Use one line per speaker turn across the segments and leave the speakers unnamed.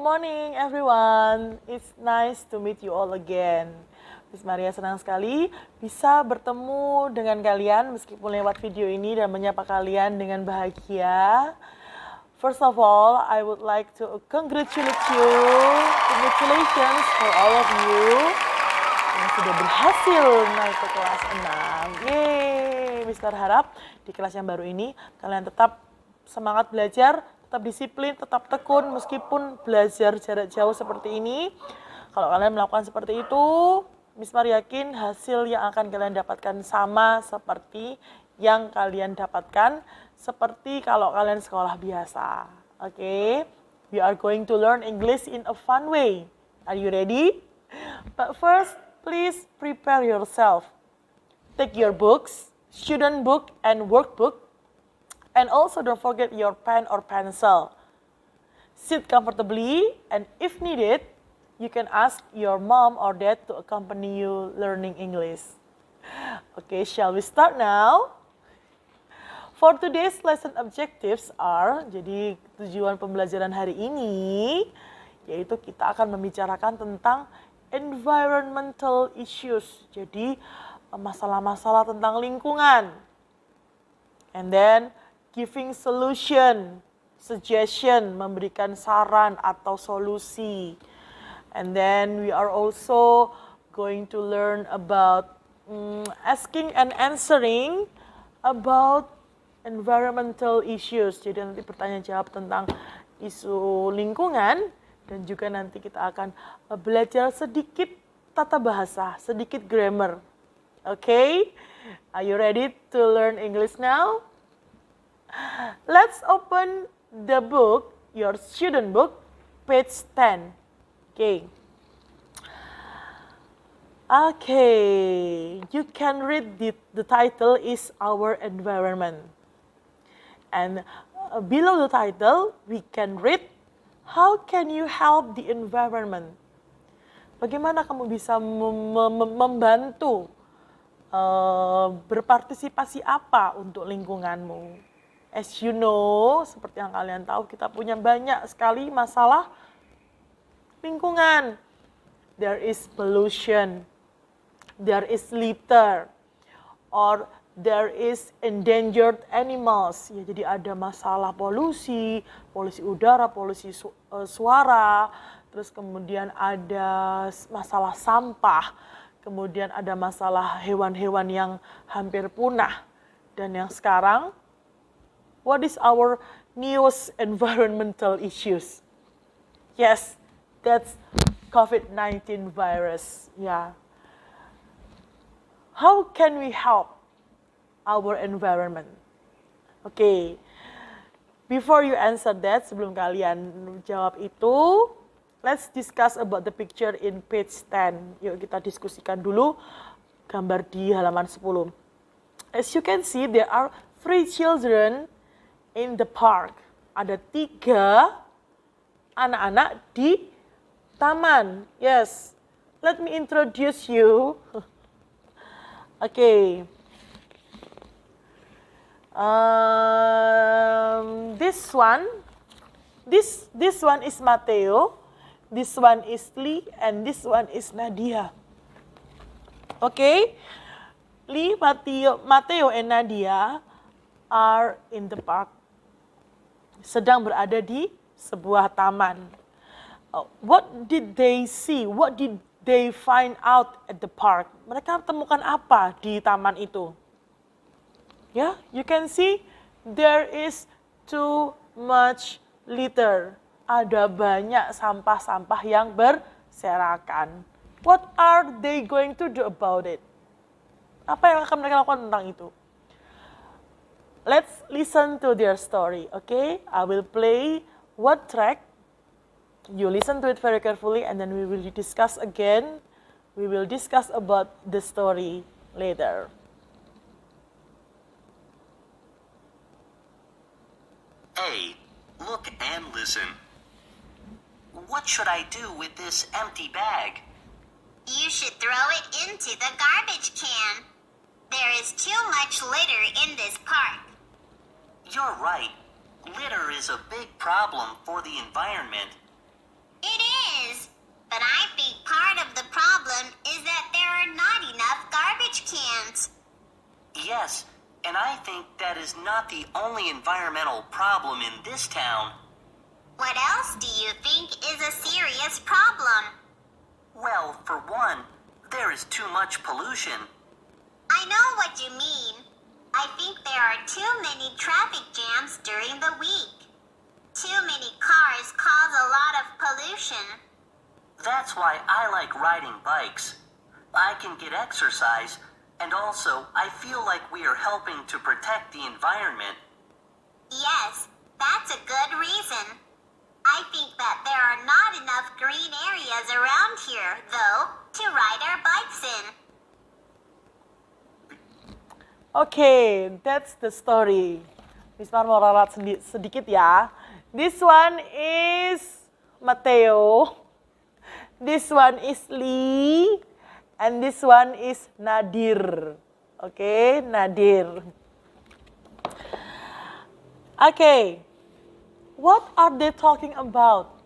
good morning everyone. It's nice to meet you all again. Miss Maria senang sekali bisa bertemu dengan kalian meskipun lewat video ini dan menyapa kalian dengan bahagia. First of all, I would like to congratulate you. Congratulations for all of you yang sudah berhasil naik ke kelas 6. Yeay, Mister harap di kelas yang baru ini kalian tetap semangat belajar, tetap disiplin, tetap tekun meskipun belajar jarak jauh seperti ini. Kalau kalian melakukan seperti itu, Miss Maria yakin hasil yang akan kalian dapatkan sama seperti yang kalian dapatkan seperti kalau kalian sekolah biasa. Oke, we are going to learn English in a fun way. Are you ready? But first, please prepare yourself. Take your books, student book and workbook, and also don't forget your pen or pencil. Sit comfortably, and if needed, you can ask your mom or dad to accompany you learning English. Okay, shall we start now? For today's lesson objectives are, jadi tujuan pembelajaran hari ini, yaitu kita akan membicarakan tentang environmental issues, jadi masalah-masalah tentang lingkungan. And then, giving solution, suggestion, memberikan saran atau solusi. And then we are also going to learn about asking and answering about environmental issues. Jadi nanti pertanyaan jawab tentang isu lingkungan dan juga nanti kita akan belajar sedikit tata bahasa, sedikit grammar. Okay? Are you ready to learn English now? Let's open the book, your student book, page 10. Okay, you can read the title is Our Environment. And below the title, we can read, how can you help the environment? Bagaimana kamu bisa membantu, berpartisipasi apa untuk lingkunganmu? As you know, seperti yang kalian tahu, kita punya banyak sekali masalah lingkungan. There is pollution, there is litter, or there is endangered animals. Ya, jadi ada masalah polusi, polusi udara, polusi suara, terus kemudian ada masalah sampah, kemudian ada masalah hewan-hewan yang hampir punah. Dan yang sekarang, what is our newest environmental issues? Yes, that's COVID-19 virus. Yeah. How can we help our environment? Okay. Before you answer that, sebelum kalian jawab itu, let's discuss about the picture in page 10. Yuk kita diskusikan dulu gambar di halaman 10. As you can see, there are 3 children in the park. Ada 3 anak-anak di taman. Yes. Let me introduce you. Okay. This one is Mateo, this one is Lee, and this one is Nadia. Okay, Lee, Mateo, and Nadia are in the park. Sedang berada di sebuah taman. What did they see? What did they find out at the park? Mereka temukan apa di taman itu? Yeah, you can see there is too much litter. Ada banyak sampah-sampah yang berserakan. What are they going to do about it? Apa yang akan mereka lakukan tentang itu? Let's listen to their story, okay? I will play one track. You listen to it very carefully and then we will discuss again. We will discuss about the story later.
Hey, look and listen. What should I do with this empty bag?
You should throw it into the garbage can. There is too much litter in this park.
You're right. Litter is a big problem for the environment. Yes, and I think that is not the only environmental problem in this town.
What else do you think is a serious problem?
Well, for one, there is too much pollution.
I know what you mean. I think there are too many traffic jams during the week. Too many cars cause a lot of pollution.
That's why I like riding bikes. I can get exercise, and also I feel like we are helping to protect the environment.
Yes, that's a good reason. I think that there are not enough green areas around here, though, to ride our bikes in.
Okay, that's the story. Wismar mau ralat sedikit ya. This one is Matteo. This one is Lee. And this one is Nadir. Okay, Nadir. Okay, what are they talking about?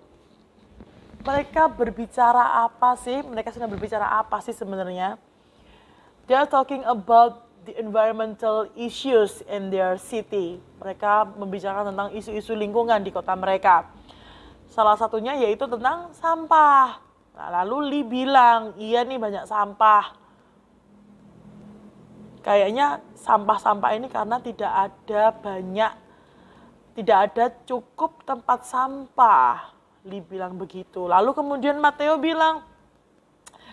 Mereka berbicara apa sih? Mereka sedang berbicara apa sih sebenarnya? They are talking about the environmental issues in their city. Mereka membicarakan tentang isu-isu lingkungan di kota mereka. Salah satunya yaitu tentang sampah. Nah, lalu Lee bilang, iya nih banyak sampah. Kayaknya sampah-sampah ini karena tidak ada cukup tempat sampah. Lee bilang begitu. Lalu kemudian Matteo bilang,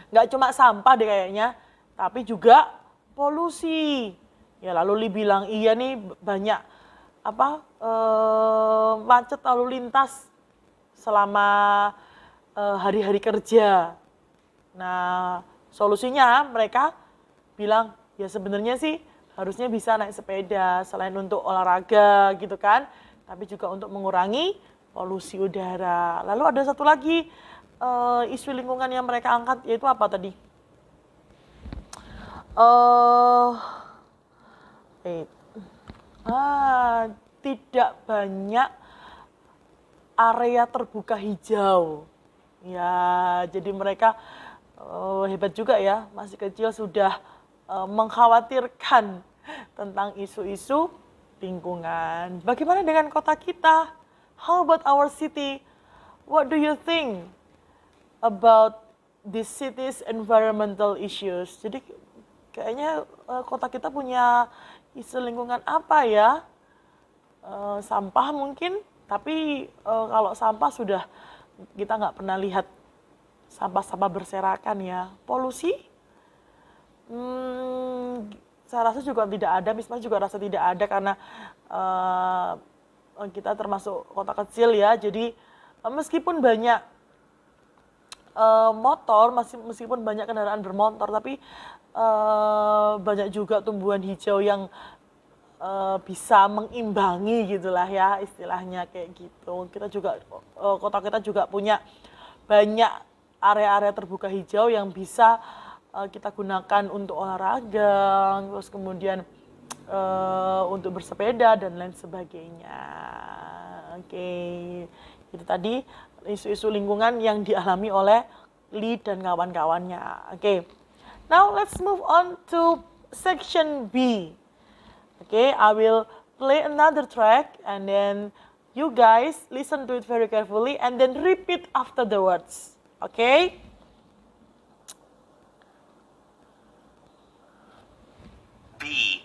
nggak cuma sampah deh kayaknya, tapi juga polusi. Ya lalu Lee bilang, iya nih banyak macet lalu lintas selama hari-hari kerja. Nah, solusinya mereka bilang, ya sebenarnya sih harusnya bisa naik sepeda selain untuk olahraga gitu kan, tapi juga untuk mengurangi polusi udara. Lalu ada satu lagi isu lingkungan yang mereka angkat, yaitu apa tadi? Tidak banyak area terbuka hijau. Ya, jadi mereka hebat juga ya, masih kecil sudah mengkhawatirkan tentang isu-isu lingkungan. Bagaimana dengan kota kita? How about our city? What do you think about this city's environmental issues? Jadi kayaknya kota kita punya isu lingkungan apa ya? Sampah mungkin, tapi kalau sampah sudah kita nggak pernah lihat sampah-sampah berserakan ya. Polusi? Saya rasa juga tidak ada, Misma juga rasa tidak ada karena kita termasuk kota kecil ya. Jadi meskipun banyak motor, meskipun banyak kendaraan bermotor, tapi banyak juga tumbuhan hijau yang bisa mengimbangi gitulah ya istilahnya kayak gitu. Kita juga kota kita juga punya banyak area-area terbuka hijau yang bisa kita gunakan untuk olahraga, terus kemudian untuk bersepeda dan lain sebagainya. Oke, itu tadi isu-isu lingkungan yang dialami oleh Lee dan kawan-kawannya. Oke, now let's move on to section B. Okay, I will play another track and then you guys listen to it very carefully and then repeat after the words. Okay?
B.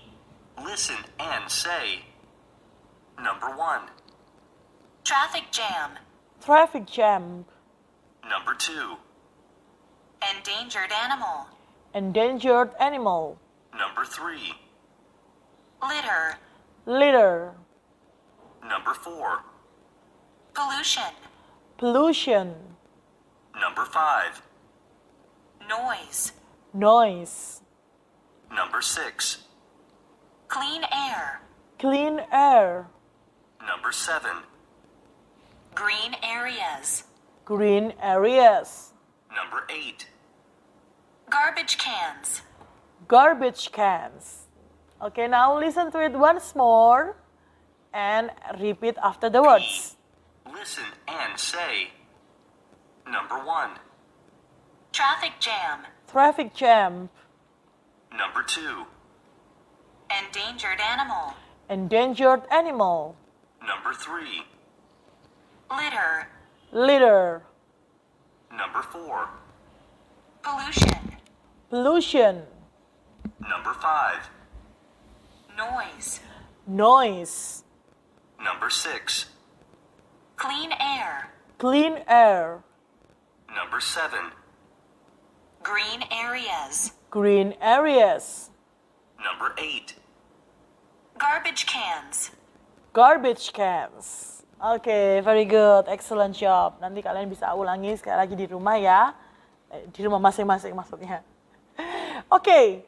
Listen and say. Number 1.
Traffic jam.
Traffic jam.
Number 2.
Endangered animal.
Endangered animal.
Number 3.
Litter.
Litter.
Number 4.
Pollution.
Pollution.
Number 5.
Noise.
Noise.
Number 6.
Clean air.
Clean air.
Number 7.
Green areas.
Green areas.
Number 8.
Garbage cans.
Garbage cans. Okay, now listen to it once more and repeat after the words.
Listen and say. Number 1.
Traffic jam.
Traffic jam.
Number 2.
Endangered animal.
Endangered animal.
Number 3.
Litter.
Litter.
Number 4.
Pollution.
Pollution.
Number 5.
Noise.
Noise.
Number 6.
Clean air.
Clean air.
Number 7.
Green areas.
Green areas.
Number 8.
Garbage cans.
Garbage cans. Oke, very good. Excellent job. Nanti kalian bisa ulangi sekali lagi di rumah ya. Di rumah masing-masing maksudnya. Oke,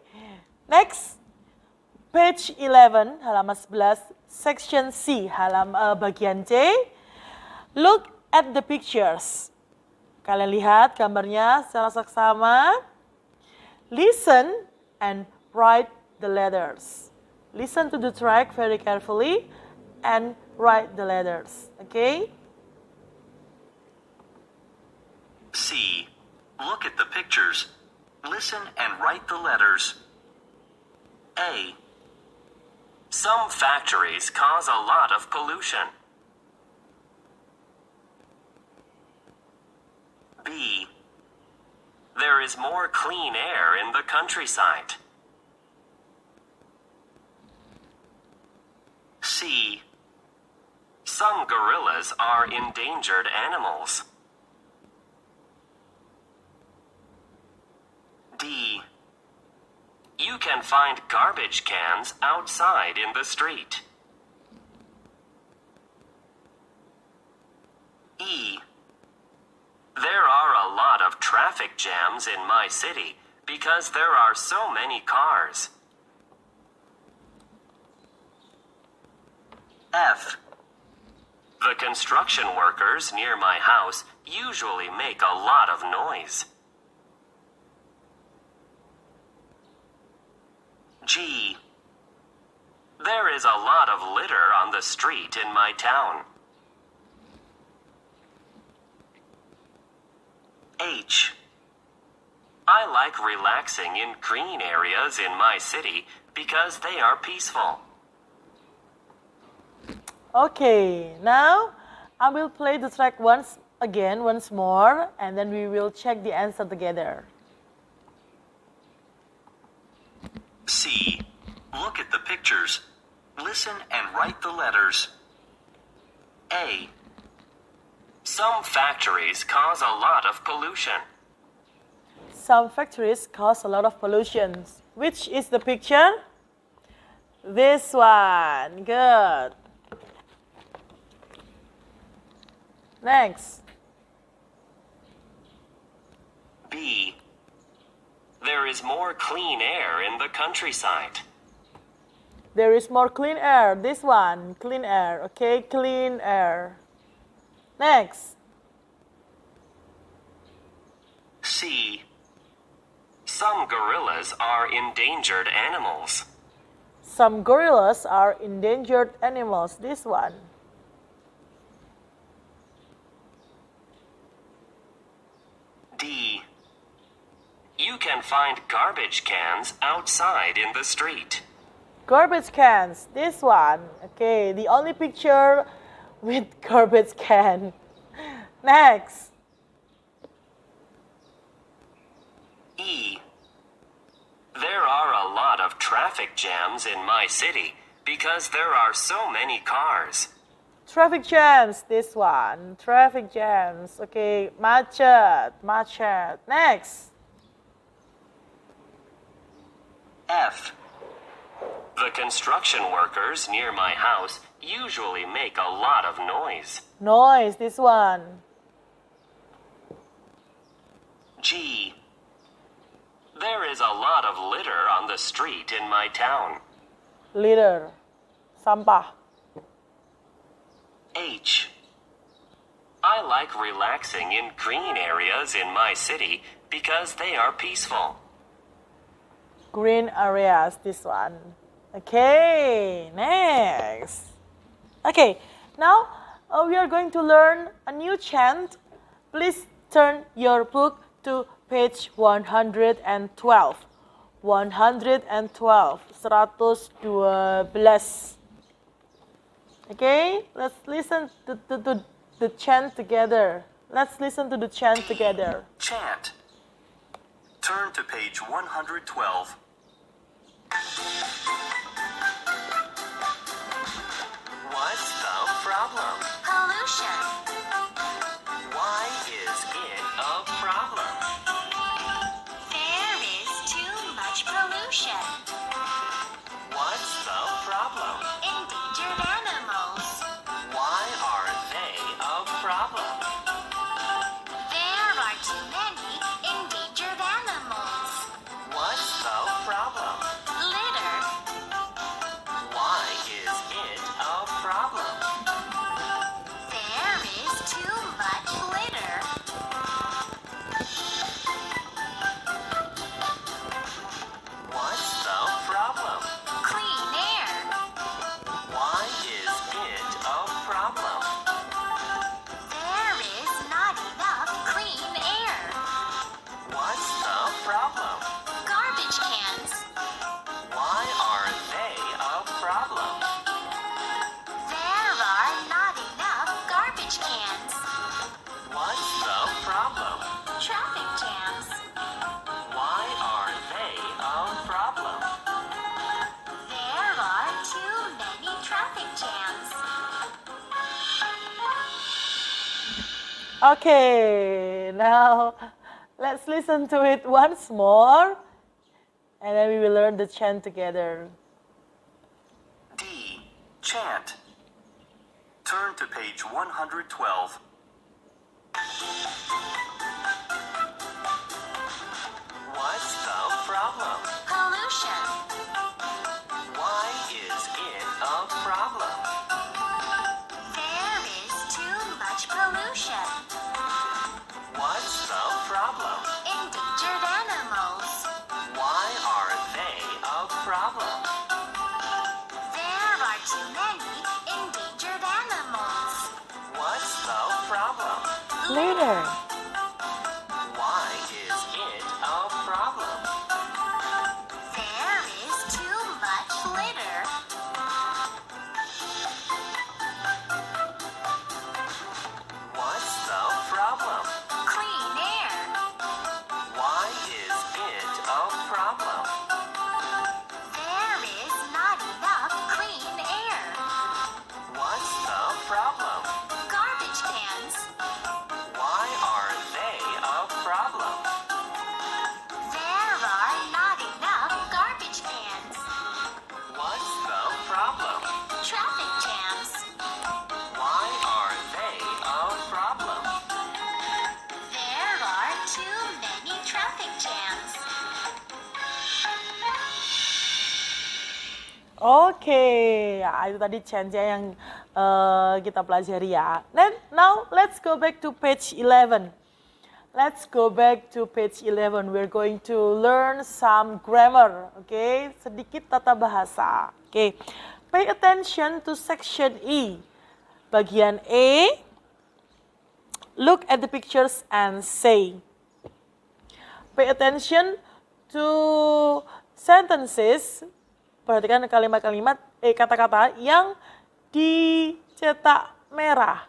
next. Page 11, halaman 11, section C, bagian C. Look at the pictures. Kalian lihat gambarnya secara seksama. Listen and write the letters. Listen to the track very carefully and write the letters. Okay?
C. Look at the pictures. Listen and write the letters. A. Some factories cause a lot of pollution. B. There is more clean air in the countryside. C. Some gorillas are endangered animals. D. You can find garbage cans outside in the street. E. There are a lot of traffic jams in my city because there are so many cars. F. The construction workers near my house usually make a lot of noise. G. There is a lot of litter on the street in my town. H. I like relaxing in green areas in my city because they are peaceful.
Okay, now I will play the track once more, and then we will check the answer together.
C. Look at the pictures. Listen and write the letters. A. Some factories cause a lot of pollution.
Some factories cause a lot of pollution. Which is the picture? This one. Good. Next.
B. There is more clean air in the countryside.
There is more clean air. This one. Clean air. Okay, clean air. Next.
C. Some gorillas are endangered animals.
Some gorillas are endangered animals. This one.
D. You can find garbage cans outside in the street.
Garbage cans. This one. Okay, the only picture with garbage can. Next.
E. There are a lot of traffic jams in my city because there are so many cars.
Traffic jams. This one. Traffic jams. Okay, macet. Macet. Next.
F. The construction workers near my house usually make a lot of noise.
Noise. This one.
G. There is a lot of litter on the street in my town.
Litter. Sampah.
H. I like relaxing in green areas in my city because they are peaceful.
Green areas. This one. Okay, next. Okay, now we are going to learn a new chant. Please turn your book to page 112. 112. 112. Okay, let's listen to the chant together. Let's listen to the chant together.
Chant. Turn to page 112. What's the problem?
Pollution.
Why is it a problem?
There is too much pollution.
What's the problem?
Endangered animals.
Why are they a problem?
There are too many endangered animals.
What's the problem?
Litter.
Why is it a problem?
There is too much litter.
What's the problem?
Clean air.
Why is it a problem?
There is not enough clean air.
What's the problem?
Garbage cans.
Why are they a problem?
There are not enough garbage cans.
What's the problem?
Traffic jams.
Why are they a problem?
There are too many traffic jams.
Okay, now let's listen to it once more, and then we will learn the chant together.
D. Chant. Turn to page 112. What's the problem?
Pollution.
Why is it a problem?
There is too much pollution.
What's the problem?
Endangered animals.
Why are they a problem?
There are too many endangered animals.
What's the problem?
Later.
Why is it a problem?
There is too much litter.
What's the problem?
Clean air.
Why is it a problem?
There is not enough clean air.
What's the problem?
Garbage cans.
Why are they a problem?
There are not enough garbage cans.
What's the problem?
Traffic jams.
Why are they a problem?
There are too many traffic jams.
Oke, ya, itu tadi chant-nya yang kita pelajari ya. Now let's go back to page 11. Let's go back to page 11. We're going to learn some grammar, okay? Sedikit tata bahasa. Okay. Pay attention to section E. Bagian E. Look at the pictures and say. Pay attention to sentences. Perhatikan kalimat-kalimat, kata-kata yang dicetak merah.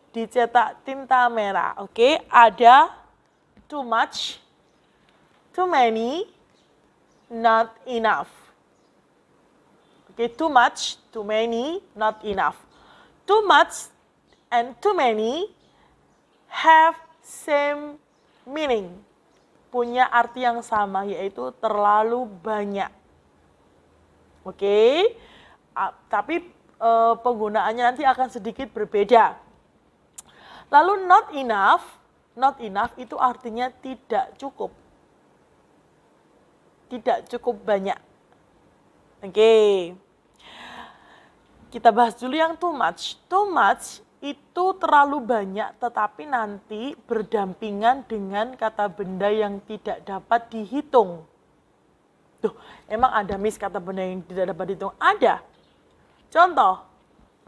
Dicetak tinta merah. Oke, ada too much, too many, not enough. Oke, too much, too many, not enough. Too much and too many have same meaning. Punya arti yang sama, yaitu terlalu banyak. Oke, tapi penggunaannya nanti akan sedikit berbeda. Lalu not enough itu artinya tidak cukup. Tidak cukup banyak. Oke. Kita bahas dulu yang too much. Too much itu terlalu banyak tetapi nanti berdampingan dengan kata benda yang tidak dapat dihitung. Tuh, emang ada Miss kata benda yang tidak dapat dihitung? Ada. Contoh,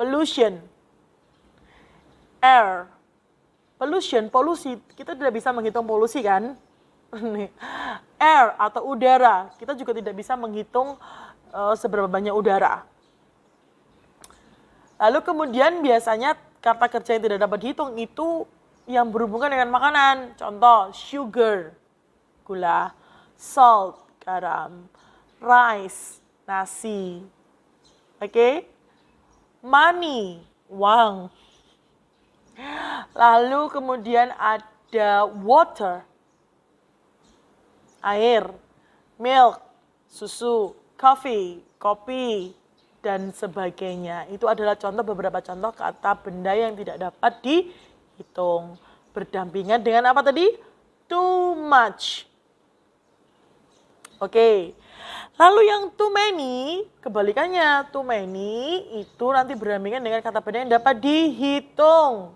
pollution, air. Pollution, polusi. Kita tidak bisa menghitung polusi kan? Air atau udara. Kita juga tidak bisa menghitung seberapa banyak udara. Lalu kemudian biasanya kata kerja yang tidak dapat dihitung itu yang berhubungan dengan makanan. Contoh, sugar, gula, salt, garam, rice, nasi. Oke? Money, uang. Lalu kemudian ada water, air, milk, susu, coffee, kopi, dan sebagainya. Itu adalah beberapa contoh kata benda yang tidak dapat dihitung. Berdampingan dengan apa tadi? Too much. Oke. Lalu yang too many, kebalikannya. Too many itu nanti berdampingan dengan kata benda yang dapat dihitung.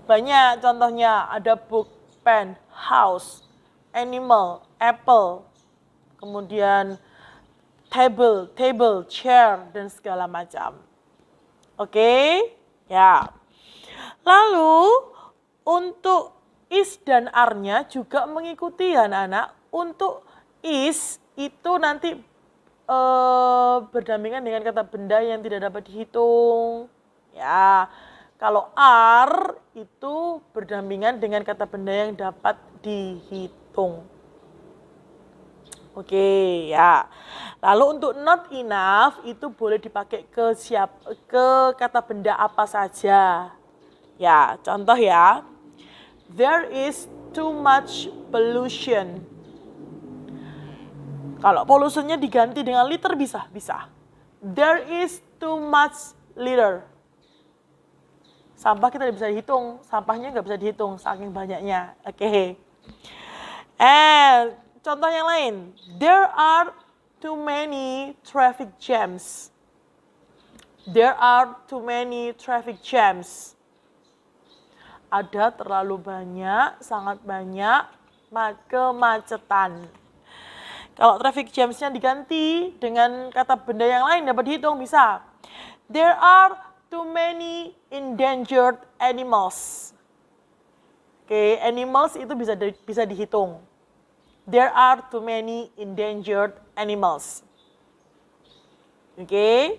Banyak contohnya, ada book, pen, house, animal, apple, kemudian table, chair, dan segala macam. Oke? Ya. Lalu, untuk is dan are-nya juga mengikuti ya anak-anak. Untuk is itu nanti berdampingan dengan kata benda yang tidak dapat dihitung. Ya. Kalau are itu berdampingan dengan kata benda yang dapat dihitung. Oke, ya. Lalu untuk not enough itu boleh dipakai ke kata benda apa saja. Ya, contoh ya. There is too much pollution. Kalau pollutionnya diganti dengan liter bisa. There is too much litter. Sampah kita tidak bisa dihitung, sampahnya nggak bisa dihitung saking banyaknya. Oke. Contoh yang lain, there are too many traffic jams. There are too many traffic jams. Ada terlalu banyak, sangat banyak kemacetan. Kalau traffic jams-nya diganti dengan kata benda yang lain dapat dihitung bisa. There are too many endangered animals. Oke, animals itu bisa dihitung. There are too many endangered animals. Okay.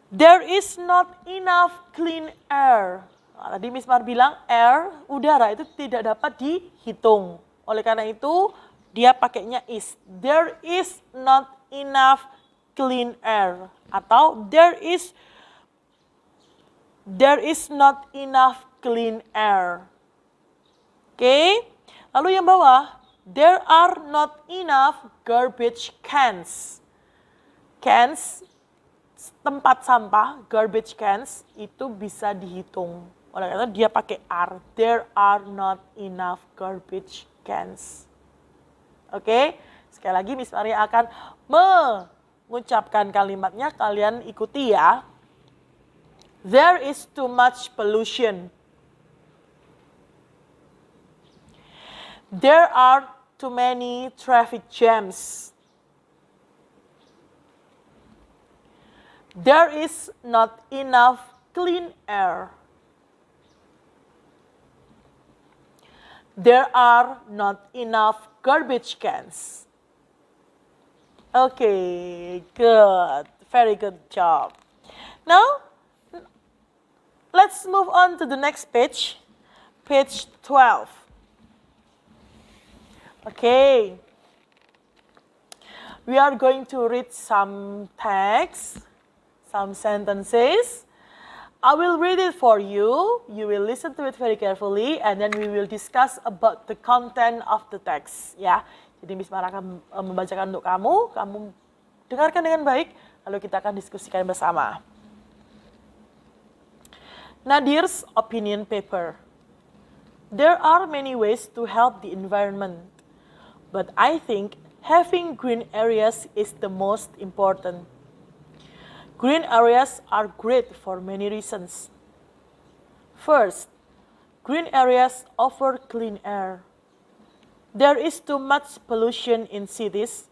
There is not enough clean air. Nah, tadi Miss Mar bilang air, udara itu tidak dapat dihitung. Oleh karena itu, dia pakainya is. There is not enough clean air. Atau there is not enough clean air. Okay. Lalu yang bawah, there are not enough garbage cans. Cans, tempat sampah, garbage cans, itu bisa dihitung. Oleh karena dia pakai are. There are not enough garbage cans. Oke, sekali lagi Miss Maria akan mengucapkan kalimatnya, kalian ikuti ya. There is too much pollution. There are too many traffic jams. There is not enough clean air. There are not enough garbage cans. Okay, good. Very good job. Now, let's move on to the next page. Page 12. Okay, we are going to read some text, some sentences. I will read it for you. You will listen to it very carefully, and then we will discuss about the content of the text. Ya, jadi Miss Mara akan membacakan untuk kamu dengarkan dengan baik, lalu kita akan diskusikan bersama. Nadir's opinion paper. There are many ways to help the environment. But I think having green areas is the most important. Green areas are great for many reasons. First, green areas offer clean air. There is too much pollution in cities,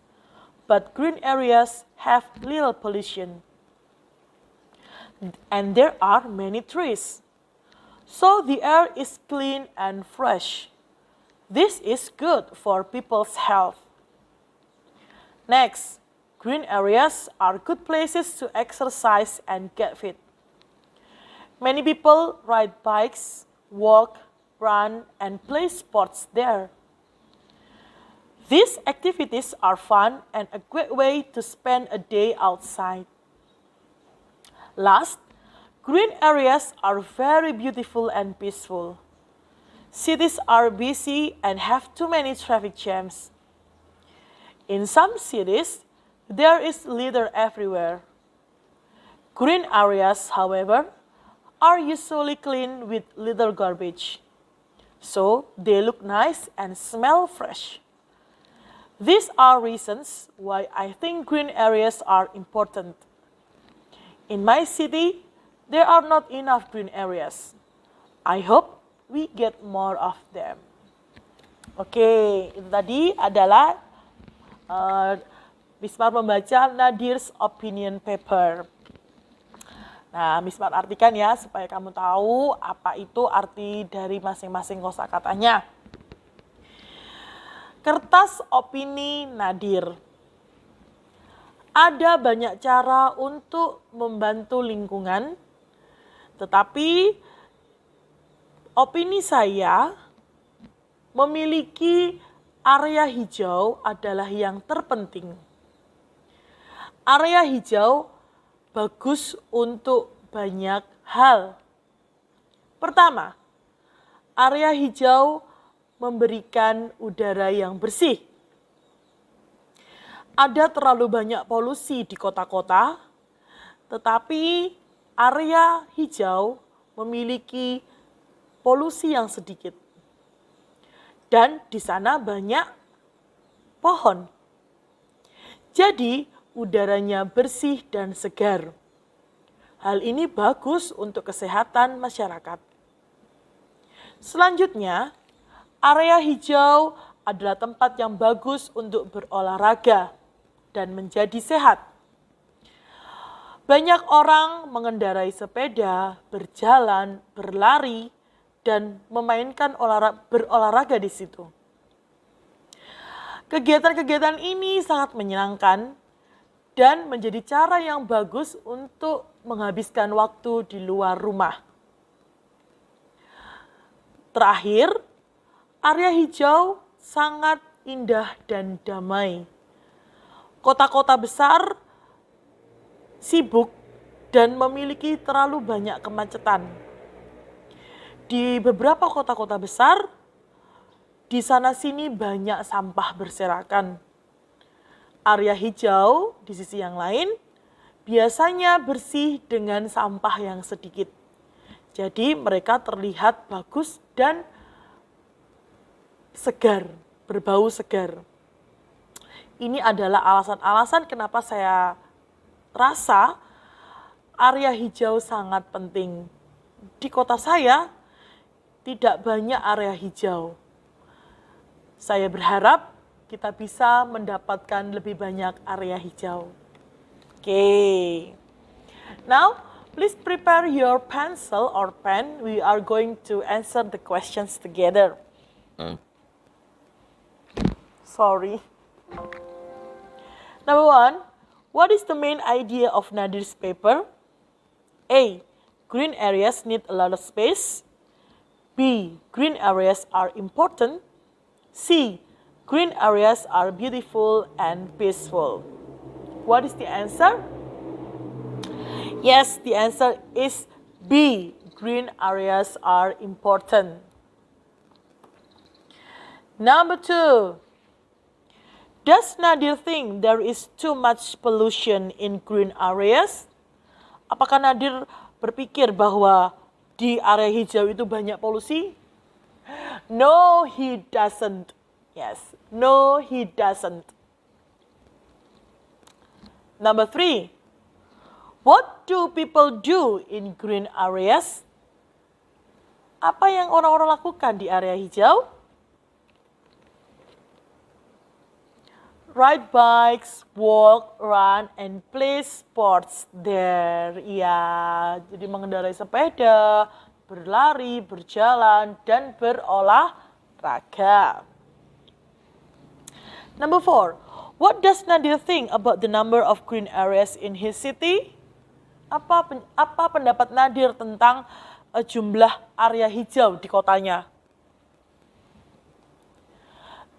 but green areas have little pollution. And there are many trees. So the air is clean and fresh. This is good for people's health. Next, green areas are good places to exercise and get fit. Many people ride bikes, walk, run, and play sports there. These activities are fun and a great way to spend a day outside. Last, green areas are very beautiful and peaceful. Cities are busy and have too many traffic jams. In some cities, there is litter everywhere. Green areas, however, are usually clean with little garbage, so they look nice and smell fresh. These are reasons why I think green areas are important. In my city, there are not enough green areas. I hope we get more of them. Oke, itu tadi adalah Mismar membaca Nadir's opinion paper. Nah, Mismar artikan ya supaya kamu tahu apa itu arti dari masing-masing kosakatanya. Kertas opini Nadir. Ada banyak cara untuk membantu lingkungan, tetapi opini saya memiliki area hijau adalah yang terpenting. Area hijau bagus untuk banyak hal. Pertama, area hijau memberikan udara yang bersih. Ada terlalu banyak polusi di kota-kota, tetapi area hijau memiliki polusi yang sedikit. Dan di sana banyak pohon. Jadi udaranya bersih dan segar. Hal ini bagus untuk kesehatan masyarakat. Selanjutnya, area hijau adalah tempat yang bagus untuk berolahraga dan menjadi sehat. Banyak orang mengendarai sepeda, berjalan, berlari, dan memainkan berolahraga di situ. Kegiatan-kegiatan ini sangat menyenangkan dan menjadi cara yang bagus untuk menghabiskan waktu di luar rumah. Terakhir, area hijau sangat indah dan damai. Kota-kota besar sibuk dan memiliki terlalu banyak kemacetan. Di beberapa kota-kota besar, di sana-sini banyak sampah berserakan. Area hijau di sisi yang lain biasanya bersih dengan sampah yang sedikit. Jadi mereka terlihat bagus dan segar, berbau segar. Ini adalah alasan-alasan kenapa saya rasa area hijau sangat penting. Di kota saya tidak banyak area hijau. Saya berharap kita bisa mendapatkan lebih banyak area hijau. Okay. Now, please prepare your pencil or pen. We are going to answer the questions together. Sorry. Number 1, what is the main idea of Nadir's paper? A. Green areas need a lot of space. B. Green areas are important. C. Green areas are beautiful and peaceful. What is the answer? Yes, the answer is B. Green areas are important. Number 2. Does Nadir think there is too much pollution in green areas? Apakah Nadir berpikir bahwa di area hijau itu banyak polusi? No, he doesn't. Yes, no, he doesn't. Number 3. What do people do in green areas? Apa yang orang-orang lakukan di area hijau? Ride bikes, walk, run, and play sports there. Ya, jadi mengendarai sepeda, berlari, berjalan, dan berolahraga. olahraga. Number 4. What does Nadir think about the number of green areas in his city? Apa pendapat Nadir tentang jumlah area hijau di kotanya?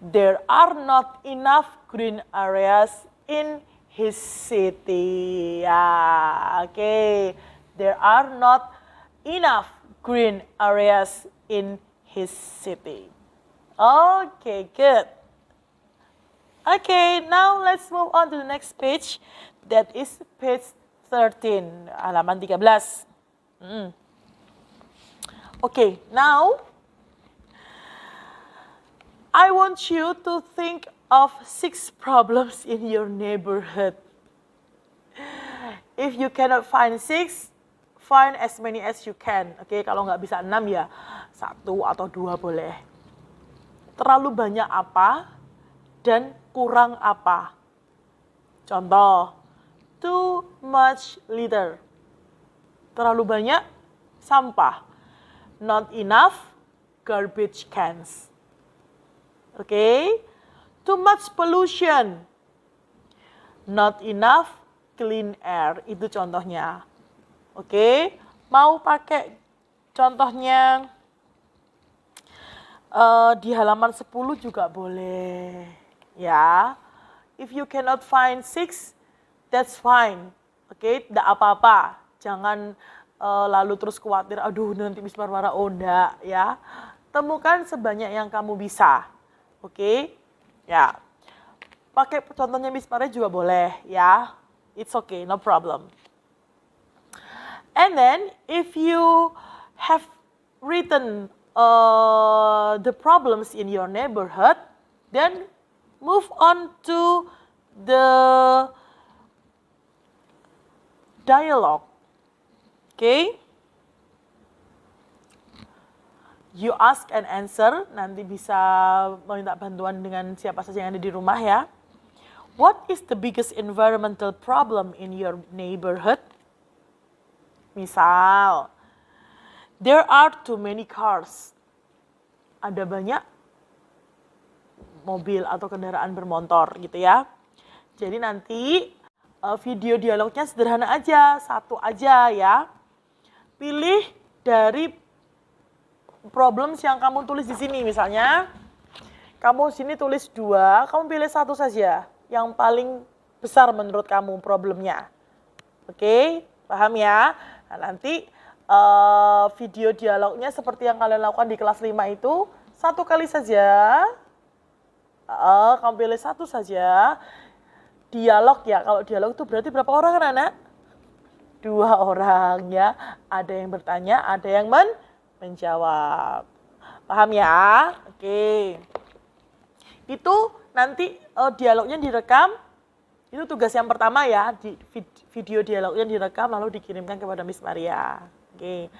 There are not enough green areas in his city. Ya, oke. There are not enough green areas in his city. Okay, good. Okay, now let's move on to the next page. That is page 13, halaman 13. Okay, now I want you to think of 6 problems in your neighborhood. If you cannot find 6, find as many as you can. Oke, kalau nggak bisa 6 ya 1 atau 2 boleh. Terlalu banyak apa dan kurang apa? Contoh, too much litter. Terlalu banyak sampah. Not enough garbage cans. Oke. Too much pollution. Not enough clean air. Itu contohnya. Oke. Mau pakai contohnya di halaman 10 juga boleh. Ya. If you cannot find 6, that's fine. Oke, tidak apa-apa. Jangan lalu terus khawatir, aduh nanti Miss Marwara, oh enggak ya. Temukan sebanyak yang kamu bisa. Oke, ya. Pakai contohnya Miss Marwara juga boleh ya. It's okay, no problem. And then if you have written the problems in your neighborhood, then move on to the dialogue. Okay? You ask and answer, nanti bisa meminta bantuan dengan siapa saja yang ada di rumah ya. What is the biggest environmental problem in your neighborhood? Misal, there are too many cars. Ada banyak mobil atau kendaraan bermotor gitu ya. Jadi nanti video dialognya sederhana aja, 1 aja ya. Pilih dari problems yang kamu tulis di sini. Misalnya, kamu sini tulis 2, kamu pilih 1 saja. Yang paling besar menurut kamu problemnya. Oke, paham ya? Nah, nanti video dialognya seperti yang kalian lakukan di kelas 5 itu, 1 kali saja. Kamu pilih 1 saja. Dialog ya, kalau dialog itu berarti berapa orang anak? 2 orang ya. Ada yang bertanya, ada yang menjawab. Paham ya? Oke. Itu nanti dialognya direkam. Itu tugas yang pertama ya. Video dialognya direkam lalu dikirimkan kepada Miss Maria. Oke.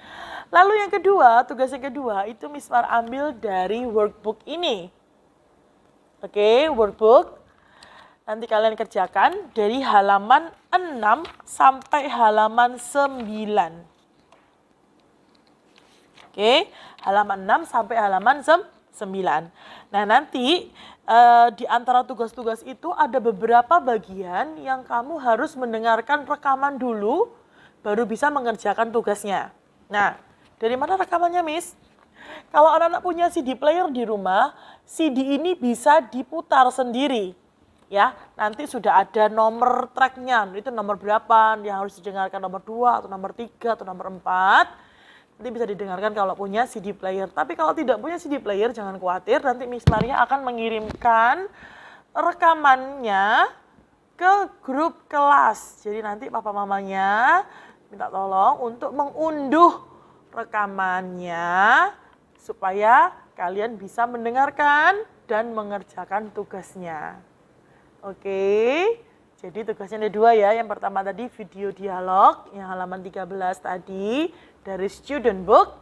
Lalu yang kedua, tugas yang kedua itu Miss Mar ambil dari workbook ini. Oke, workbook. Nanti kalian kerjakan dari halaman 6 sampai halaman 9. Oke, halaman 6 sampai halaman 9. Nah, nanti di antara tugas-tugas itu ada beberapa bagian yang kamu harus mendengarkan rekaman dulu, baru bisa mengerjakan tugasnya. Nah, dari mana rekamannya, Miss? Kalau anak-anak punya CD player di rumah, CD ini bisa diputar sendiri. Ya, nanti sudah ada nomor tracknya, itu nomor berapa yang harus didengarkan, nomor 2 atau nomor 3 atau nomor 4. Nanti bisa didengarkan kalau punya CD player. Tapi kalau tidak punya CD player, jangan khawatir, nanti Miss Maria akan mengirimkan rekamannya ke grup kelas. Jadi nanti papa mamanya minta tolong untuk mengunduh rekamannya supaya kalian bisa mendengarkan dan mengerjakan tugasnya. Oke, jadi tugasnya ada 2 ya. Yang pertama tadi video dialog yang halaman 13 tadi dari student book.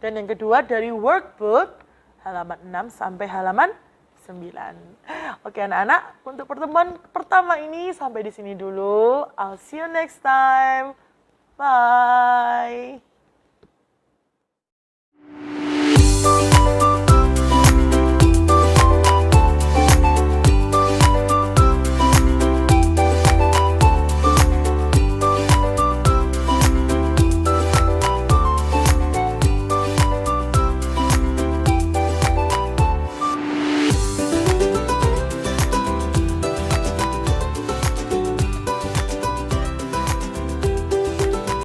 Dan yang kedua dari workbook halaman 6 sampai halaman 9. Oke anak-anak, untuk pertemuan pertama ini sampai di sini dulu. I'll see you next time. Bye.